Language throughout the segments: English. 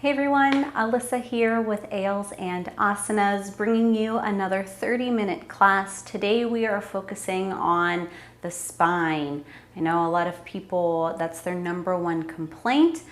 Hey everyone, Alyssa here with Ales and Asanas, bringing you another 30-minute class. Today we are focusing on the spine. I know a lot of people, that's their number one complaint.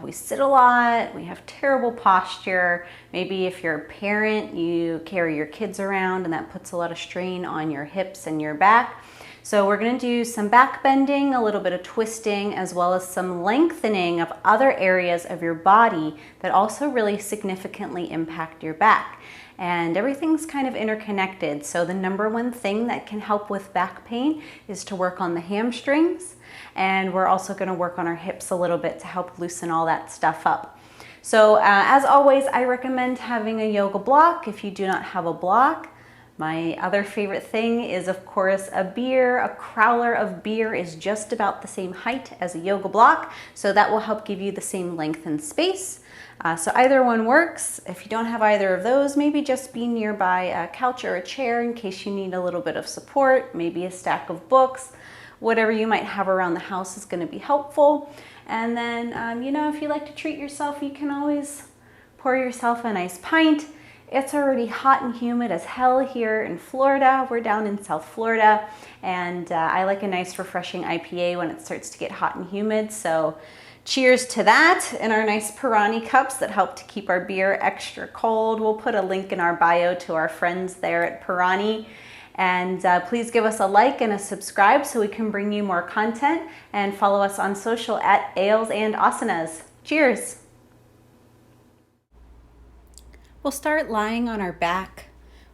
We sit a lot, we have terrible posture. Maybe if you're a parent, you carry your kids around and that puts a lot of strain on your hips and your back. So we're going to do some back bending, a little bit of twisting, as well as some lengthening of other areas of your body that also really significantly impact your back. And everything's kind of interconnected. So the number one thing that can help with back pain is to work on the hamstrings. And we're also going to work on our hips a little bit to help loosen all that stuff up. So as always, I recommend having a yoga block if you do not have a block. My other favorite thing is, of course, a beer. A crowler of beer is just about the same height as a yoga block, so that will help give you the same length and space. So either one works. If you don't have either of those, maybe just be nearby a couch or a chair in case you need a little bit of support, maybe a stack of books. Whatever you might have around the house is going to be helpful. And then, if you like to treat yourself, you can always pour yourself a nice pint. It's already hot and humid as hell here in Florida. We're down in South Florida, and I like a nice refreshing IPA when it starts to get hot and humid. So cheers to that in our nice Pirani cups that help to keep our beer extra cold. We'll put a link in our bio to our friends there at Pirani. And please give us a like and a subscribe so we can bring you more content, and follow us on social at Ales and Asanas. Cheers! We'll start lying on our back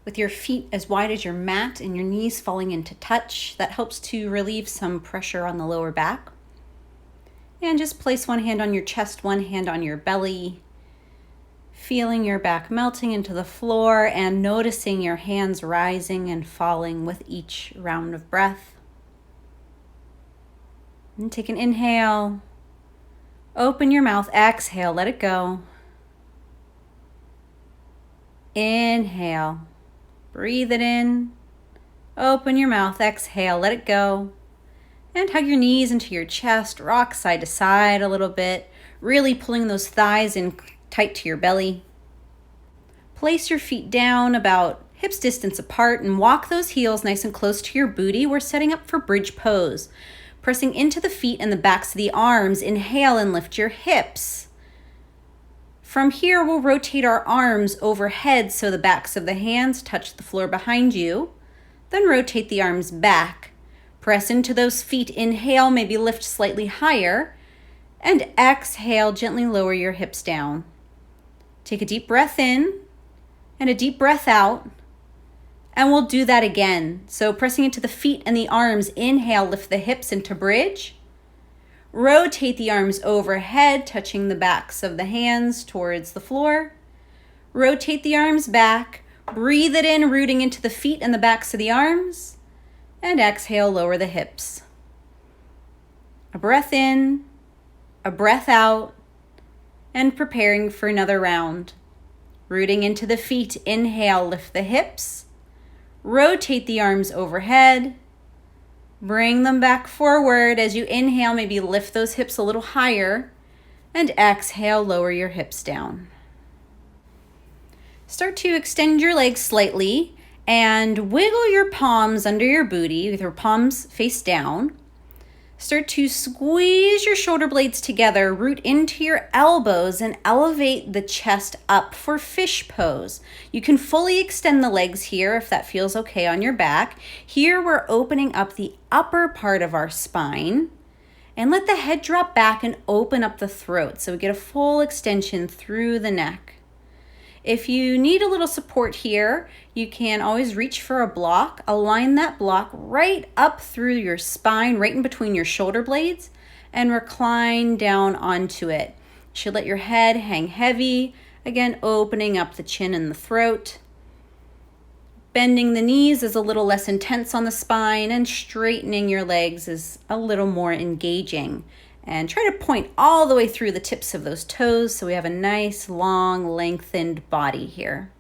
with your feet as wide as your mat and your knees falling into touch. That helps to relieve some pressure on the lower back. And just place one hand on your chest, one hand on your belly, feeling your back melting into the floor and noticing your hands rising and falling with each round of breath. And take an inhale, open your mouth, exhale, let it go. Inhale, breathe it in, open your mouth, exhale, let it go, and hug your knees into your chest, rock side to side a little bit, really pulling those thighs in tight to your belly. Place your feet down about hips distance apart and walk those heels nice and close to your booty. We're setting up for bridge pose. Pressing into the feet and the backs of the arms, inhale and lift your hips. From here, we'll rotate our arms overhead so the backs of the hands touch the floor behind you. Then rotate the arms back. Press into those feet. Inhale, maybe lift slightly higher. And exhale, gently lower your hips down. Take a deep breath in and a deep breath out. And we'll do that again. So pressing into the feet and the arms. Inhale, lift the hips into bridge. Rotate the arms overhead, touching the backs of the hands towards the floor. Rotate the arms back. Breathe it in, rooting into the feet and the backs of the arms. And exhale, lower the hips. A breath in, a breath out, and preparing for another round. Rooting into the feet, inhale, lift the hips. Rotate the arms overhead. Bring them back forward. As you inhale, maybe lift those hips a little higher, and exhale, lower your hips down. Start to extend your legs slightly and wiggle your palms under your booty with your palms face down. Start to squeeze your shoulder blades together, root into your elbows, and elevate the chest up for fish pose. You can fully extend the legs here if that feels okay on your back. Here we're opening up the upper part of our spine, and let the head drop back and open up the throat so we get a full extension through the neck. If you need a little support here, you can always reach for a block. Align that block right up through your spine, right in between your shoulder blades, and recline down onto it. You should let your head hang heavy, again, opening up the chin and the throat. Bending the knees is a little less intense on the spine, and straightening your legs is a little more engaging. And try to point all the way through the tips of those toes so we have a nice, long, lengthened body here.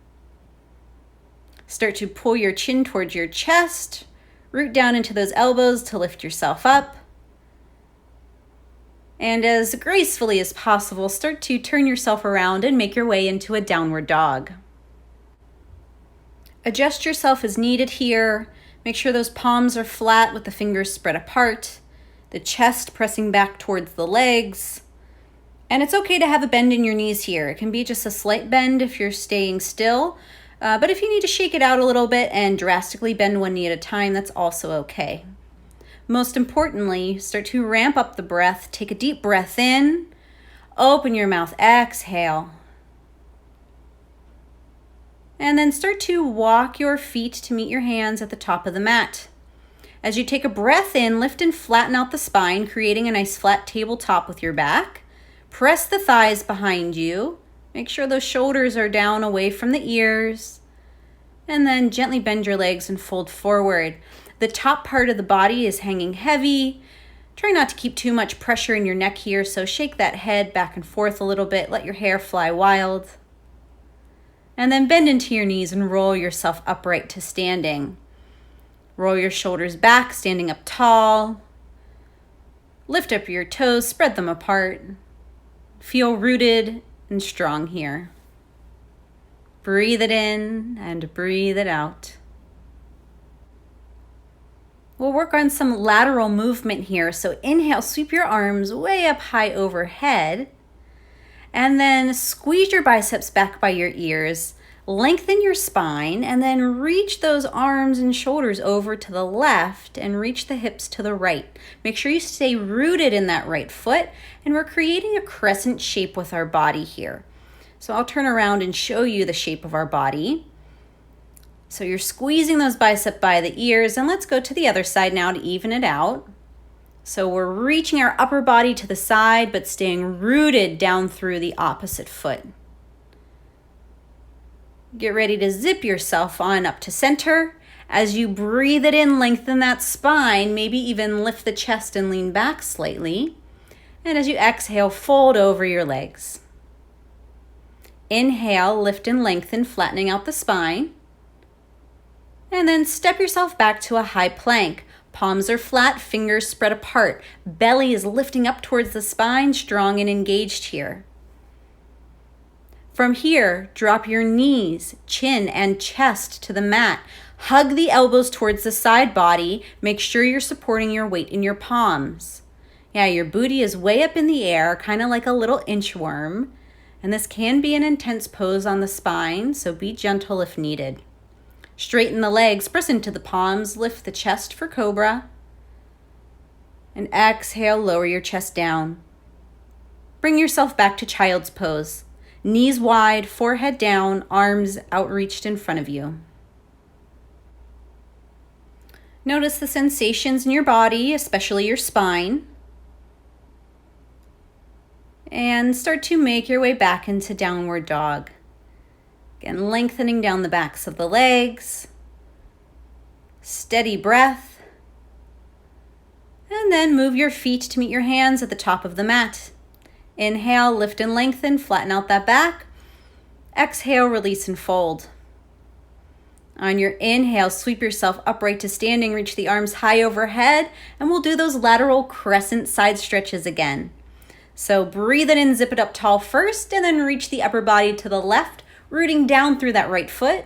Start to pull your chin towards your chest. Root down into those elbows to lift yourself up. And as gracefully as possible, start to turn yourself around and make your way into a downward dog. Adjust yourself as needed here. Make sure those palms are flat with the fingers spread apart, the chest pressing back towards the legs. And it's okay to have a bend in your knees here. It can be just a slight bend if you're staying still, but if you need to shake it out a little bit and drastically bend one knee at a time, that's also okay. Most importantly, start to ramp up the breath. Take a deep breath in, open your mouth, exhale. And then start to walk your feet to meet your hands at the top of the mat. As you take a breath in, lift and flatten out the spine, creating a nice flat tabletop with your back. Press the thighs behind you. Make sure those shoulders are down away from the ears. And then gently bend your legs and fold forward. The top part of the body is hanging heavy. Try not to keep too much pressure in your neck here, so shake that head back and forth a little bit. Let your hair fly wild. And then bend into your knees and roll yourself upright to standing. Roll your shoulders back, standing up tall. Lift up your toes, spread them apart. Feel rooted and strong here. Breathe it in and breathe it out. We'll work on some lateral movement here. So inhale, sweep your arms way up high overhead. And then squeeze your biceps back by your ears. Lengthen your spine and then reach those arms and shoulders over to the left and reach the hips to the right. Make sure you stay rooted in that right foot, and we're creating a crescent shape with our body here. So I'll turn around and show you the shape of our body. So you're squeezing those biceps by the ears, and let's go to the other side now to even it out. So we're reaching our upper body to the side, but staying rooted down through the opposite foot. Get ready to zip yourself on up to center. As you breathe it in, lengthen that spine, maybe even lift the chest and lean back slightly. And as you exhale, fold over your legs. Inhale, lift and lengthen, flattening out the spine. And then step yourself back to a high plank. Palms are flat, fingers spread apart. Belly is lifting up towards the spine, strong and engaged here. From here, drop your knees, chin, and chest to the mat. Hug the elbows towards the side body. Make sure you're supporting your weight in your palms. Yeah, your booty is way up in the air, kind of like a little inchworm. And this can be an intense pose on the spine, so be gentle if needed. Straighten the legs, press into the palms, lift the chest for cobra. And exhale, lower your chest down. Bring yourself back to child's pose. Knees wide, forehead down, arms outreached in front of you. Notice the sensations in your body, especially your spine. And start to make your way back into downward dog. Again, lengthening down the backs of the legs. Steady breath. And then move your feet to meet your hands at the top of the mat. Inhale, lift and lengthen, flatten out that back. Exhale, release and fold. On your inhale, sweep yourself upright to standing, reach the arms high overhead, and we'll do those lateral crescent side stretches again. So breathe it in, zip it up tall first, and then reach the upper body to the left, rooting down through that right foot.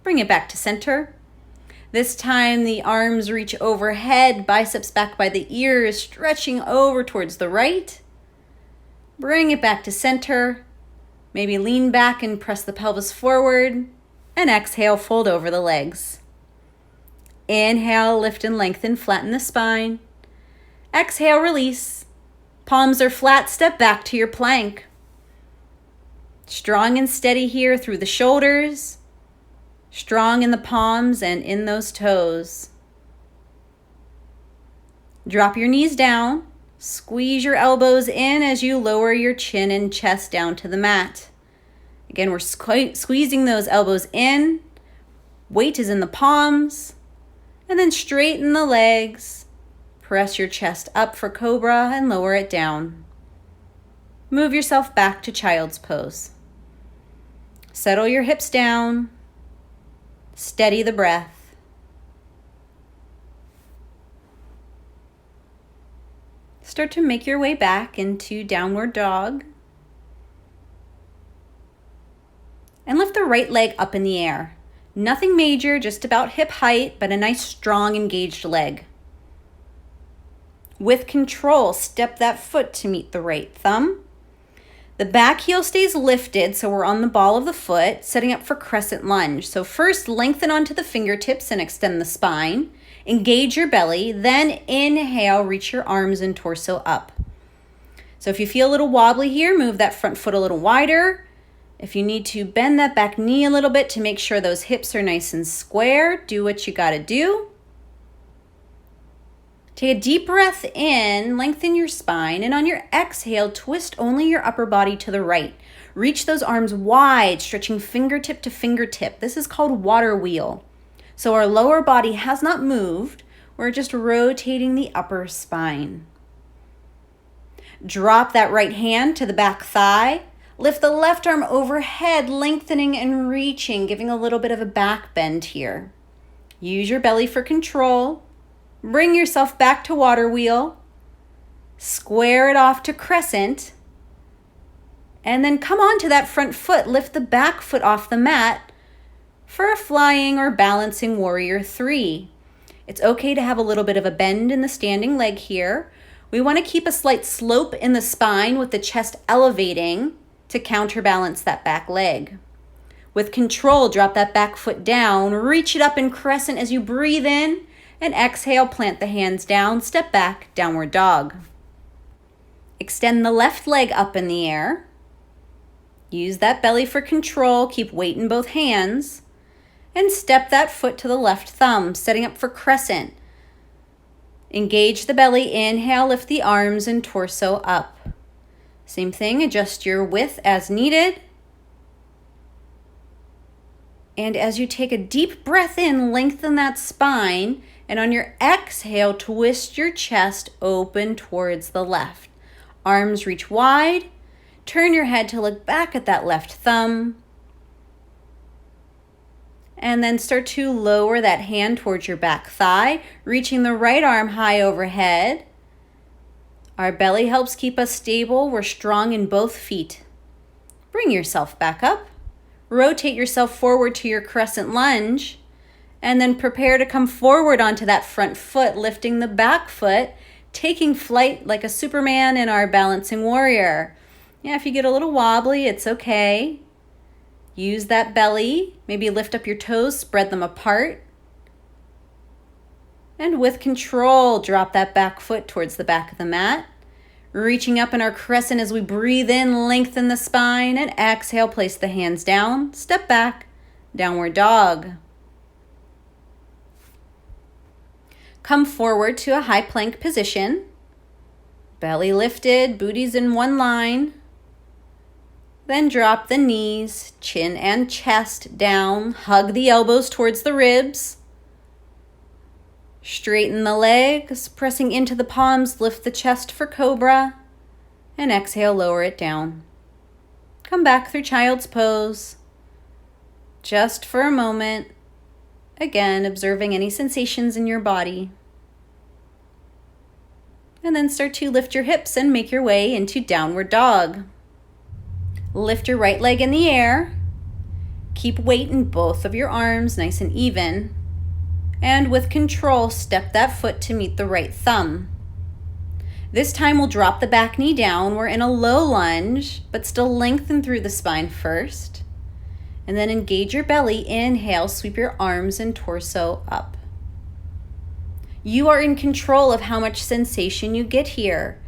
Bring it back to center. This time the arms reach overhead, biceps back by the ears, stretching over towards the right. Bring it back to center. Maybe lean back and press the pelvis forward. And exhale, fold over the legs. Inhale, lift and lengthen, flatten the spine. Exhale, release. Palms are flat, step back to your plank. Strong and steady here through the shoulders. Strong in the palms and in those toes. Drop your knees down. Squeeze your elbows in as you lower your chin and chest down to the mat. Again, we're squeezing those elbows in. Weight is in the palms. And then straighten the legs. Press your chest up for cobra and lower it down. Move yourself back to child's pose. Settle your hips down. Steady the breath. Start to make your way back into downward dog. And lift the right leg up in the air. Nothing major, just about hip height, but a nice, strong, engaged leg. With control, step that foot to meet the right thumb. The back heel stays lifted, so we're on the ball of the foot, setting up for crescent lunge. So first, lengthen onto the fingertips and extend the spine. Engage your belly, then inhale, reach your arms and torso up. So if you feel a little wobbly here, move that front foot a little wider. If you need to bend that back knee a little bit to make sure those hips are nice and square, do what you gotta do. Take a deep breath in, lengthen your spine, and on your exhale, twist only your upper body to the right. Reach those arms wide, stretching fingertip to fingertip. This is called water wheel. So our lower body has not moved. We're just rotating the upper spine. Drop that right hand to the back thigh. Lift the left arm overhead, lengthening and reaching, giving a little bit of a back bend here. Use your belly for control. Bring yourself back to water wheel. Square it off to crescent. And then come on to that front foot. Lift the back foot off the mat for a flying or balancing warrior 3. It's okay to have a little bit of a bend in the standing leg here. We want to keep a slight slope in the spine with the chest elevating to counterbalance that back leg. With control, drop that back foot down, reach it up in crescent as you breathe in, and exhale, plant the hands down, step back, downward dog. Extend the left leg up in the air. Use that belly for control, keep weight in both hands, and step that foot to the left thumb, setting up for crescent. Engage the belly, inhale, lift the arms and torso up. Same thing, adjust your width as needed. And as you take a deep breath in, lengthen that spine, and on your exhale, twist your chest open towards the left. Arms reach wide, turn your head to look back at that left thumb, and then start to lower that hand towards your back thigh, reaching the right arm high overhead. Our belly helps keep us stable. We're strong in both feet. Bring yourself back up. Rotate yourself forward to your crescent lunge, and then prepare to come forward onto that front foot, lifting the back foot, taking flight like a Superman in our balancing warrior. Yeah, if you get a little wobbly, it's okay. Use that belly, maybe lift up your toes, spread them apart. And with control, drop that back foot towards the back of the mat. Reaching up in our crescent as we breathe in, lengthen the spine, and exhale, place the hands down, step back, downward dog. Come forward to a high plank position. Belly lifted, booties in one line. Then drop the knees, chin and chest down. Hug the elbows towards the ribs. Straighten the legs, pressing into the palms, lift the chest for cobra. And exhale, lower it down. Come back through child's pose. Just for a moment. Again, observing any sensations in your body. And then start to lift your hips and make your way into downward dog. Lift your right leg in the air. Keep weight in both of your arms, nice and even. And with control, step that foot to meet the right thumb. This time we'll drop the back knee down. We're in a low lunge, but still lengthen through the spine first. And then engage your belly. Inhale, sweep your arms and torso up. You are in control of how much sensation you get here.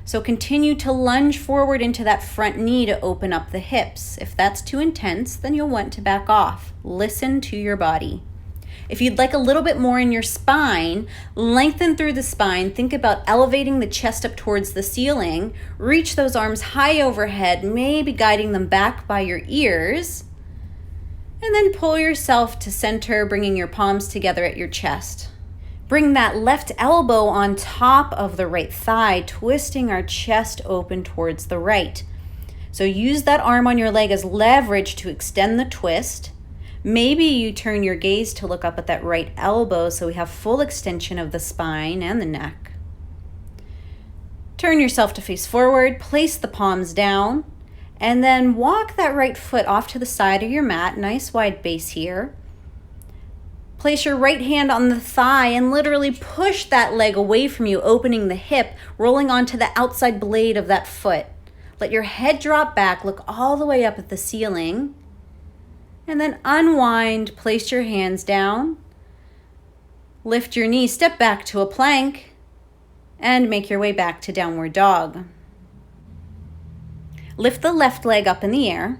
So continue to lunge forward into that front knee to open up the hips. If that's too intense, then you'll want to back off. Listen to your body. If you'd like a little bit more in your spine, lengthen through the spine. Think about elevating the chest up towards the ceiling. Reach those arms high overhead, maybe guiding them back by your ears. And then pull yourself to center, bringing your palms together at your chest. Bring that left elbow on top of the right thigh, twisting our chest open towards the right. So use that arm on your leg as leverage to extend the twist. Maybe you turn your gaze to look up at that right elbow so we have full extension of the spine and the neck. Turn yourself to face forward, place the palms down, and then walk that right foot off to the side of your mat, nice wide base here. Place your right hand on the thigh and literally push that leg away from you, opening the hip, rolling onto the outside blade of that foot. Let your head drop back, look all the way up at the ceiling, and then unwind, place your hands down, lift your knee, step back to a plank, and make your way back to downward dog. Lift the left leg up in the air.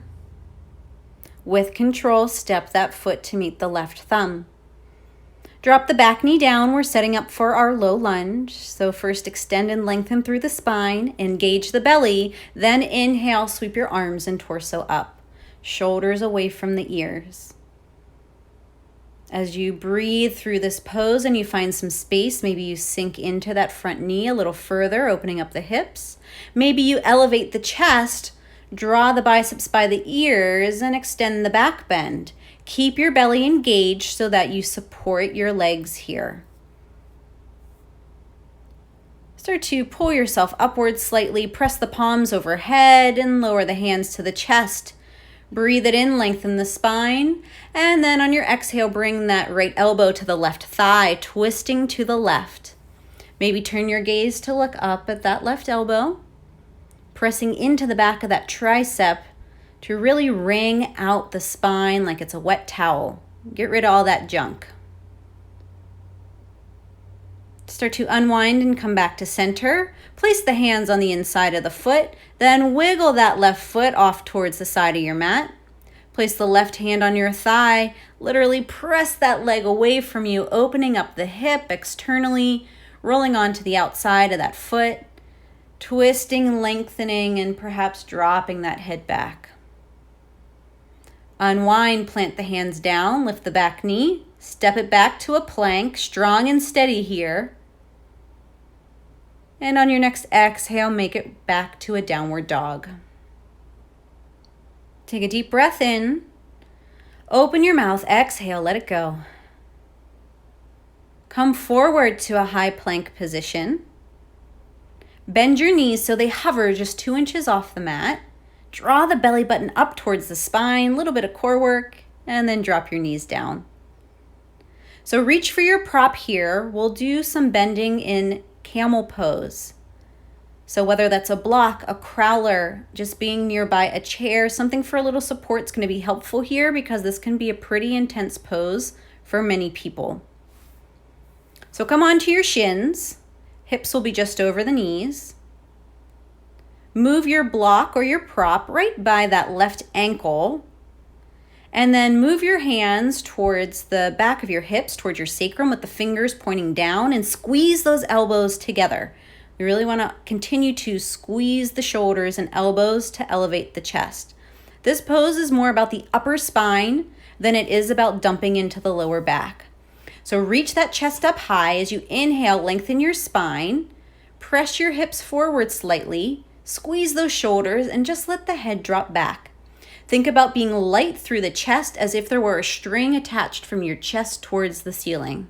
With control, step that foot to meet the left thumb. Drop the back knee down. We're setting up for our low lunge. So first extend and lengthen through the spine, engage the belly, then inhale, sweep your arms and torso up, shoulders away from the ears. As you breathe through this pose and you find some space, maybe you sink into that front knee a little further, opening up the hips. Maybe you elevate the chest, draw the biceps by the ears, and extend the back bend. Keep your belly engaged so that you support your legs here. Start to pull yourself upwards slightly, press the palms overhead and lower the hands to the chest. Breathe it in, lengthen the spine, and then on your exhale, bring that right elbow to the left thigh, twisting to the left. Maybe turn your gaze to look up at that left elbow, pressing into the back of that tricep to really wring out the spine like it's a wet towel. Get rid of all that junk. Start to unwind and come back to center. Place the hands on the inside of the foot, then wiggle that left foot off towards the side of your mat. Place the left hand on your thigh, literally press that leg away from you, opening up the hip externally, rolling onto the outside of that foot, twisting, lengthening, and perhaps dropping that head back. Unwind, plant the hands down, lift the back knee, step it back to a plank, strong and steady here. And on your next exhale, make it back to a downward dog. Take a deep breath in, open your mouth, exhale, let it go. Come forward to a high plank position. Bend your knees so they hover just 2 inches off the mat. Draw the belly button up towards the spine, a little bit of core work, and then drop your knees down. So reach for your prop here. We'll do some bending in camel pose. So whether that's a block, a crawler, just being nearby a chair, something for a little support is going to be helpful here because this can be a pretty intense pose for many people. So come onto your shins. Hips will be just over the knees. Move your block or your prop right by that left ankle. And then move your hands towards the back of your hips, towards your sacrum with the fingers pointing down, and squeeze those elbows together. We really want to continue to squeeze the shoulders and elbows to elevate the chest. This pose is more about the upper spine than it is about dumping into the lower back. So reach that chest up high. As you inhale, lengthen your spine, press your hips forward slightly, squeeze those shoulders, and just let the head drop back. Think about being light through the chest as if there were a string attached from your chest towards the ceiling.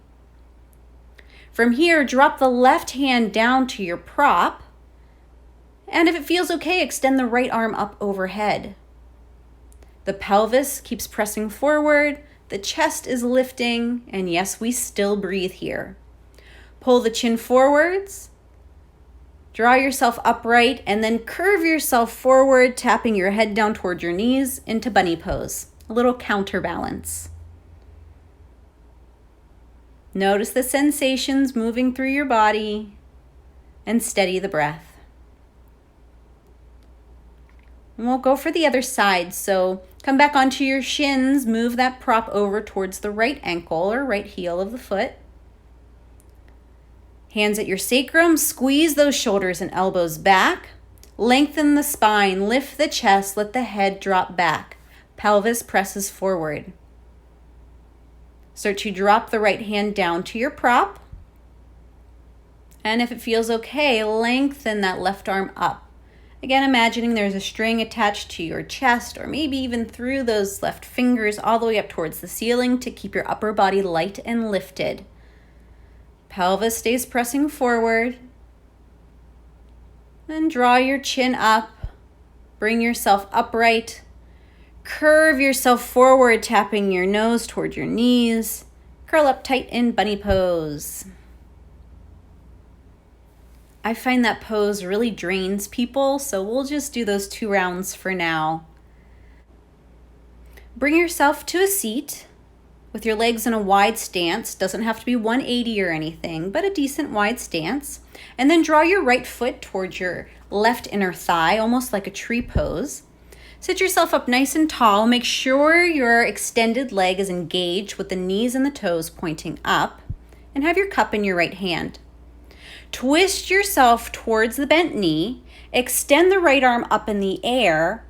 From here, drop the left hand down to your prop, and if it feels okay, extend the right arm up overhead. The pelvis keeps pressing forward, the chest is lifting, and yes, we still breathe here. Pull the chin forwards, draw yourself upright, and then curve yourself forward, tapping your head down toward your knees into bunny pose, a little counterbalance. Notice the sensations moving through your body and steady the breath. And we'll go for the other side. So come back onto your shins, move that prop over towards the right ankle or right heel of the foot. Hands at your sacrum, squeeze those shoulders and elbows back. Lengthen the spine, lift the chest, let the head drop back. Pelvis presses forward. Start to drop the right hand down to your prop. And if it feels okay, lengthen that left arm up. Again, imagining there's a string attached to your chest or maybe even through those left fingers all the way up towards the ceiling to keep your upper body light and lifted. Pelvis stays pressing forward. And draw your chin up. Bring yourself upright. Curve yourself forward, tapping your nose toward your knees. Curl up tight in bunny pose. I find that pose really drains people, so we'll just do those 2 rounds for now. Bring yourself to a seat with your legs in a wide stance. Doesn't have to be 180 or anything, but a decent wide stance. And then draw your right foot towards your left inner thigh, almost like a tree pose. Sit yourself up nice and tall. Make sure your extended leg is engaged with the knees and the toes pointing up, and have your cup in your right hand. Twist yourself towards the bent knee, extend the right arm up in the air,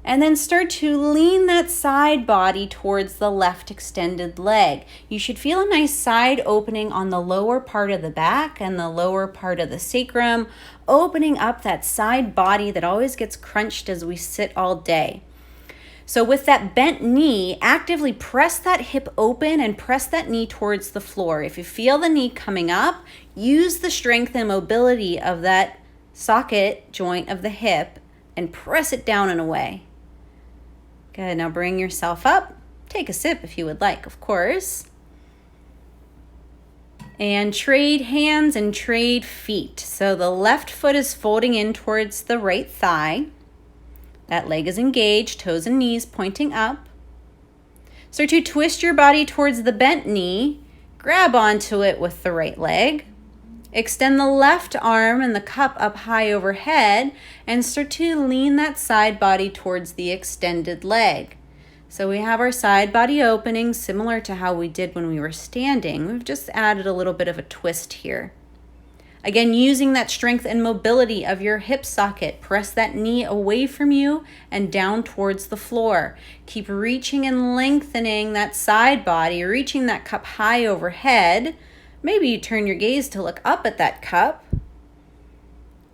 and then start to lean that side body towards the left extended leg. You should feel a nice side opening on the lower part of the back and the lower part of the sacrum, opening up that side body that always gets crunched as we sit all day. So with that bent knee, actively press that hip open and press that knee towards the floor. If you feel the knee coming up, use the strength and mobility of that socket joint of the hip and press it down and away. Good, now bring yourself up. Take a sip if you would like, of course. And trade hands and trade feet. So the left foot is folding in towards the right thigh. That leg is engaged, toes and knees pointing up. Start to twist your body towards the bent knee. Grab onto it with the right leg. Extend the left arm and the cup up high overhead and start to lean that side body towards the extended leg. So we have our side body opening similar to how we did when we were standing. We've just added a little bit of a twist here. Again, using that strength and mobility of your hip socket, press that knee away from you and down towards the floor. Keep reaching and lengthening that side body, reaching that cup high overhead. Maybe you turn your gaze to look up at that cup.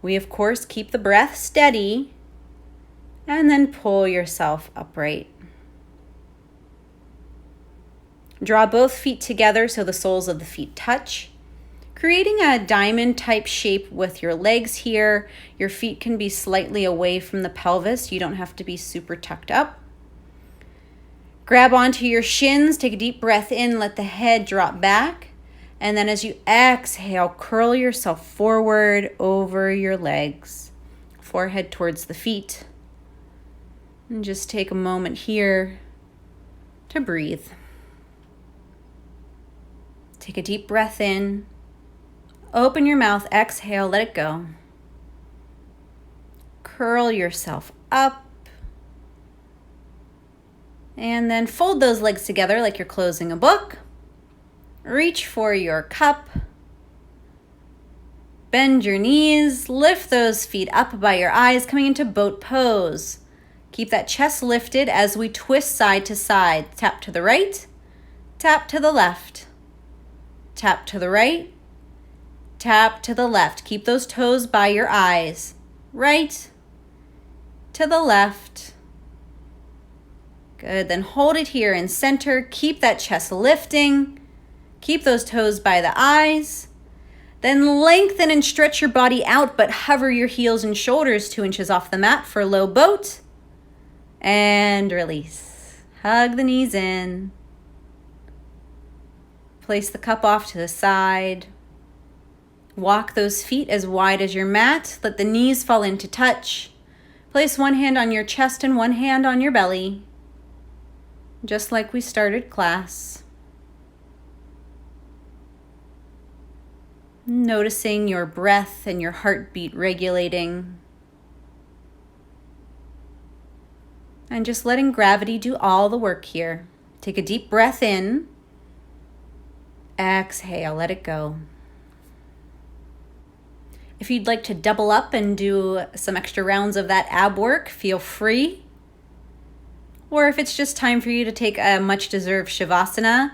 We, of course, keep the breath steady and then pull yourself upright. Draw both feet together so the soles of the feet touch, creating a diamond type shape with your legs here. Your feet can be slightly away from the pelvis. You don't have to be super tucked up. Grab onto your shins, take a deep breath in, let the head drop back. And then as you exhale, curl yourself forward over your legs, forehead towards the feet. And just take a moment here to breathe. Take a deep breath in. Open your mouth, exhale, let it go. Curl yourself up. And then fold those legs together like you're closing a book. Reach for your cup. Bend your knees. Lift those feet up by your eyes, coming into boat pose. Keep that chest lifted as we twist side to side. Tap to the right, tap to the left. Tap to the right, tap to the left. Keep those toes by your eyes. Right to the left. Good, then hold it here in center. Keep that chest lifting. Keep those toes by the eyes. Then lengthen and stretch your body out, but hover your heels and shoulders 2 inches off the mat for low boat. And release. Hug the knees in. Place the cup off to the side. Walk those feet as wide as your mat. Let the knees fall into touch. Place one hand on your chest and one hand on your belly, just like we started class. Noticing your breath and your heartbeat regulating. And just letting gravity do all the work here. Take a deep breath in. Exhale, let it go. If you'd like to double up and do some extra rounds of that ab work, feel free. Or if it's just time for you to take a much-deserved Shavasana,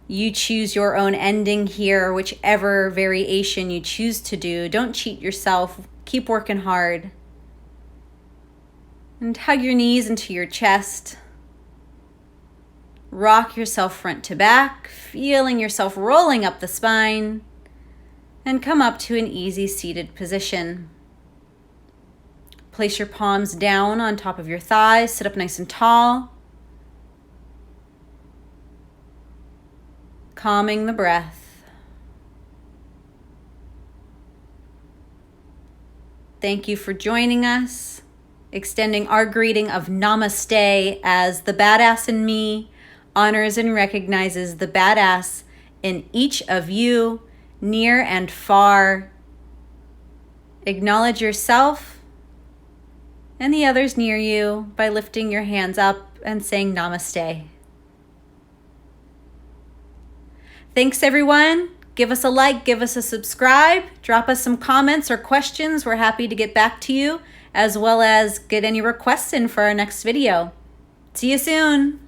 you choose your own ending here, whichever variation you choose to do. Don't cheat yourself. Keep working hard. And hug your knees into your chest. Rock yourself front to back, feeling yourself rolling up the spine, and come up to an easy seated position. Place your palms down on top of your thighs. Sit up nice and tall. Calming the breath. Thank you for joining us. Extending our greeting of Namaste as the badass in me honors and recognizes the badass in each of you, near and far. Acknowledge yourself and the others near you by lifting your hands up and saying Namaste. Thanks, everyone. Give us a like, give us a subscribe, drop us some comments or questions. We're happy to get back to you, as well as get any requests in for our next video. See you soon.